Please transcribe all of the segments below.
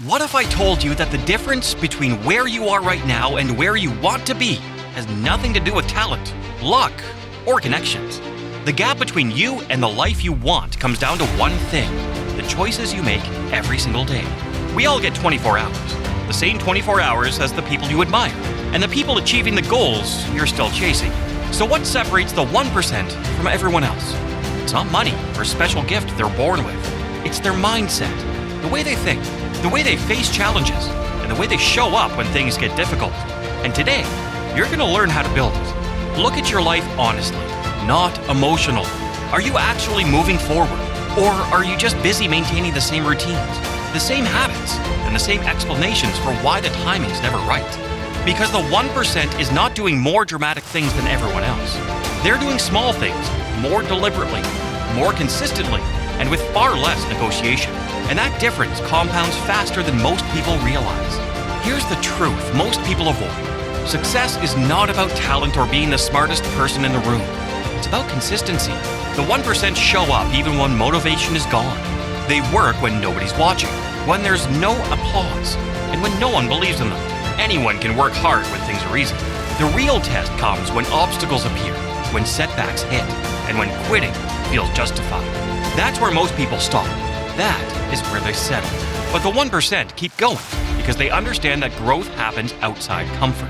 What if I told you that the difference between where you are right now and where you want to be has nothing to do with talent, luck, or connections? The gap between you and the life you want comes down to one thing: the choices you make every single day. We all get 24 hours, the same 24 hours as the people you admire, and the people achieving the goals you're still chasing. So what separates the 1% from everyone else? It's not money or a special gift they're born with. It's their mindset, the way they think, the way they face challenges, and the way they show up when things get difficult. And today, you're going to learn how to build it. Look at your life honestly, not emotionally. Are you actually moving forward? Or are you just busy maintaining the same routines, the same habits, and the same explanations for why the timing's never right? Because the 1% is not doing more dramatic things than everyone else. They're doing small things more deliberately, more consistently, and with far less negotiation. And that difference compounds faster than most people realize. Here's the truth most people avoid. Success is not about talent or being the smartest person in the room. It's about consistency. The 1% show up even when motivation is gone. They work when nobody's watching, when there's no applause, and when no one believes in them. Anyone can work hard when things are easy. The real test comes when obstacles appear, when setbacks hit, and when quitting feels justified. That's where most people stop. That is where they settle. But the 1% keep going because they understand that growth happens outside comfort.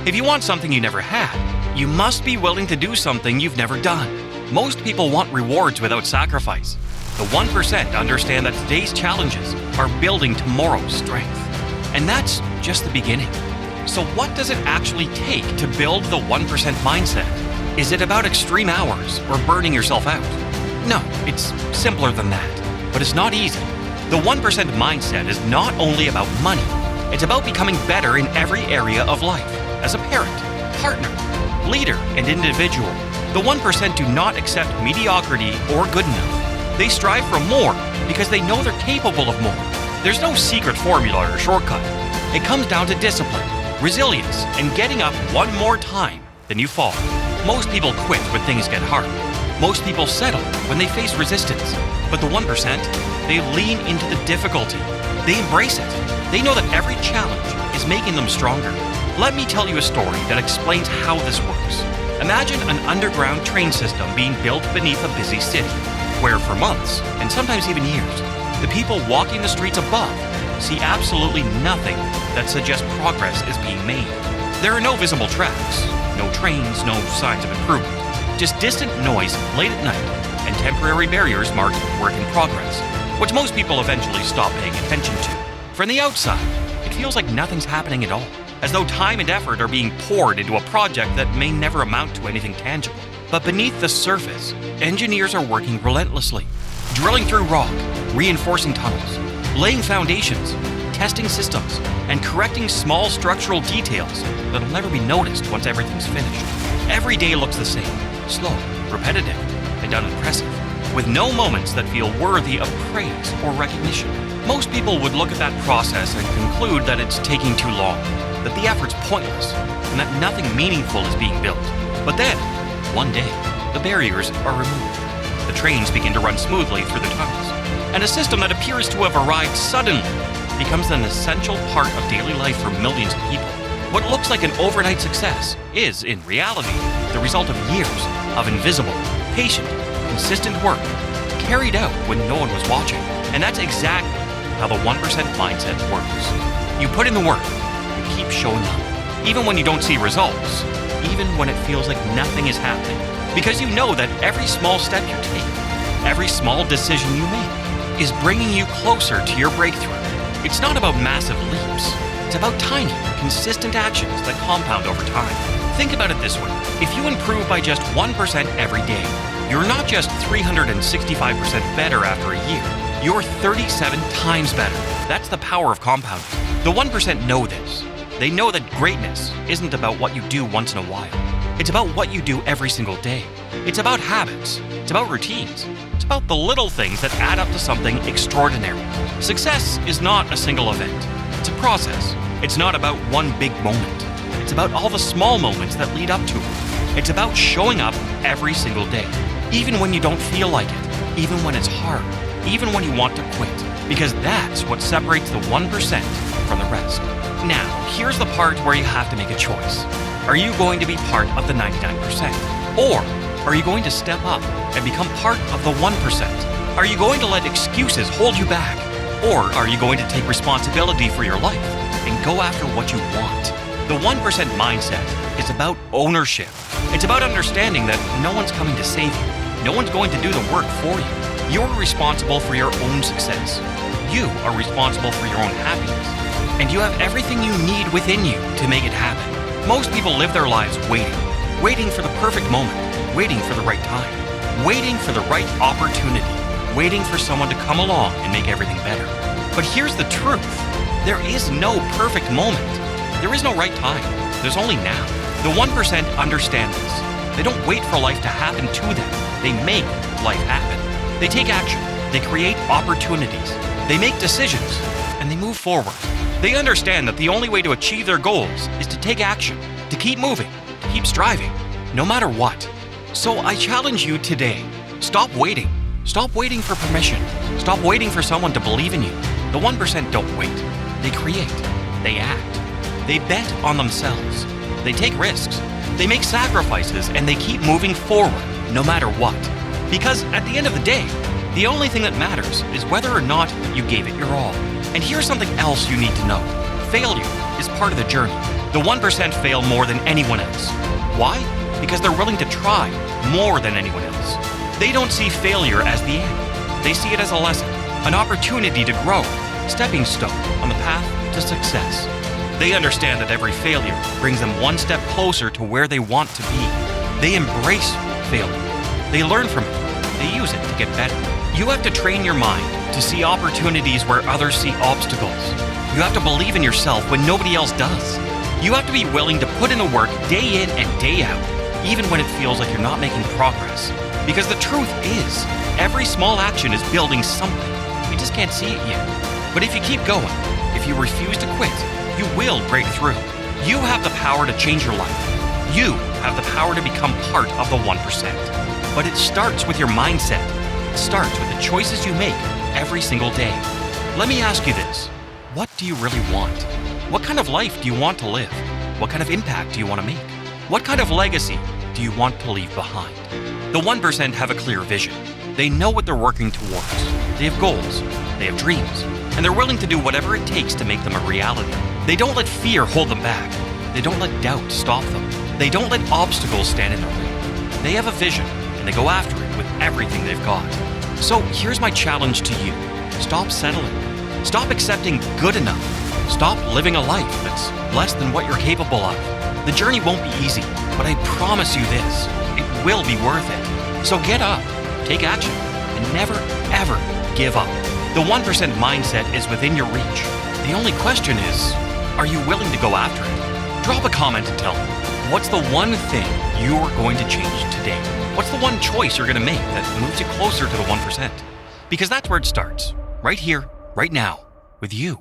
If you want something you never had, you must be willing to do something you've never done. Most people want rewards without sacrifice. The 1% understand that today's challenges are building tomorrow's strength. And that's just the beginning. So what does it actually take to build the 1% mindset? Is it about extreme hours or burning yourself out? No, it's simpler than that. But it's not easy. The 1% mindset is not only about money. It's about becoming better in every area of life. As a parent, partner, leader, and individual, the 1% do not accept mediocrity or good enough. They strive for more because they know they're capable of more. There's no secret formula or shortcut. It comes down to discipline, resilience, and getting up one more time than you fall. Most people quit when things get hard. Most people settle when they face resistance. But the 1%, they lean into the difficulty. They embrace it. They know that every challenge is making them stronger. Let me tell you a story that explains how this works. Imagine an underground train system being built beneath a busy city, where for months, and sometimes even years, the people walking the streets above see absolutely nothing that suggests progress is being made. There are no visible tracks, no trains, no signs of improvement, just distant noise late at night and temporary barriers marked work in progress, which most people eventually stop paying attention to. From the outside, it feels like nothing's happening at all, as though time and effort are being poured into a project that may never amount to anything tangible. But beneath the surface, engineers are working relentlessly, drilling through rock, reinforcing tunnels, laying foundations, testing systems, and correcting small structural details that'll never be noticed once everything's finished. Every day looks the same, slow, repetitive, and unimpressive, with no moments that feel worthy of praise or recognition. Most people would look at that process and conclude that it's taking too long, that the effort's pointless, and that nothing meaningful is being built. But then, one day, the barriers are removed. The trains begin to run smoothly through the tunnels, and a system that appears to have arrived suddenly becomes an essential part of daily life for millions of people. What looks like an overnight success is, in reality, the result of years of invisible, patient, consistent work carried out when no one was watching. And that's exactly how the 1% mindset works. You put in the work, you keep showing up, even when you don't see results, even when it feels like nothing is happening, because you know that every small step you take, every small decision you make, is bringing you closer to your breakthrough. It's not about massive leaps. It's about tiny, consistent actions that compound over time. Think about it this way. If you improve by just 1% every day, you're not just 365% better after a year. You're 37 times better. That's the power of compounding. The 1% know this. They know that greatness isn't about what you do once in a while. It's about what you do every single day. It's about habits. It's about routines. It's about the little things that add up to something extraordinary. Success is not a single event. It's a process. It's not about one big moment. It's about all the small moments that lead up to it. It's about showing up every single day, even when you don't feel like it, even when it's hard, even when you want to quit. because that's what separates the 1% from the rest. Now, here's the part where you have to make a choice. Are you going to be part of the 99%? Or are you going to step up and become part of the 1%? Are you going to let excuses hold you back? Or are you going to take responsibility for your life and go after what you want? The 1% mindset is about ownership. It's about understanding that no one's coming to save you. No one's going to do the work for you. You're responsible for your own success. You are responsible for your own happiness. And you have everything you need within you to make it happen. Most people live their lives waiting for the perfect moment, waiting for the right time, waiting for the right opportunity, waiting for someone to come along and make everything better. But here's the truth. There is no perfect moment. There is no right time. There's only now. The 1% understand this. They don't wait for life to happen to them. They make life happen. They take action. They create opportunities. They make decisions. And they move forward. They understand that the only way to achieve their goals is to take action, to keep moving, to keep striving, no matter what. So I challenge you today. Stop waiting. Stop waiting for permission. Stop waiting for someone to believe in you. The 1% don't wait. They create. They act. They bet on themselves. They take risks. They make sacrifices, and they keep moving forward, no matter what. Because at the end of the day, the only thing that matters is whether or not you gave it your all. And here's something else you need to know. Failure is part of the journey. The 1% fail more than anyone else. Why? Because they're willing to try more than anyone else. They don't see failure as the end. They see it as a lesson, an opportunity to grow, stepping stone on the path to success. They understand that every failure brings them one step closer to where they want to be. They embrace failure. They learn from it. They use it to get better. You have to train your mind to see opportunities where others see obstacles. You have to believe in yourself when nobody else does. You have to be willing to put in the work day in and day out, even when it feels like you're not making progress. Because the truth is, every small action is building something. You just can't see it yet. But if you keep going, if you refuse to quit, you will break through. You have the power to change your life. You have the power to become part of the 1%. But it starts with your mindset. It starts with the choices you make every single day. Let me ask you this. What do you really want? What kind of life do you want to live? What kind of impact do you want to make? What kind of legacy do you want to leave behind? The 1% have a clear vision. They know what they're working towards. They have goals. They have dreams. And they're willing to do whatever it takes to make them a reality. They don't let fear hold them back. They don't let doubt stop them. They don't let obstacles stand in their way. They have a vision, and they go after it with everything they've got. So here's my challenge to you. Stop settling. Stop accepting good enough. Stop living a life that's less than what you're capable of. The journey won't be easy, but I promise you this, it will be worth it. So get up, take action, and never, ever give up. The 1% mindset is within your reach. The only question is, are you willing to go after it? Drop a comment and tell me, what's the one thing you're going to change today? What's the one choice you're going to make that moves you closer to the 1%? Because that's where it starts, right here, right now, with you.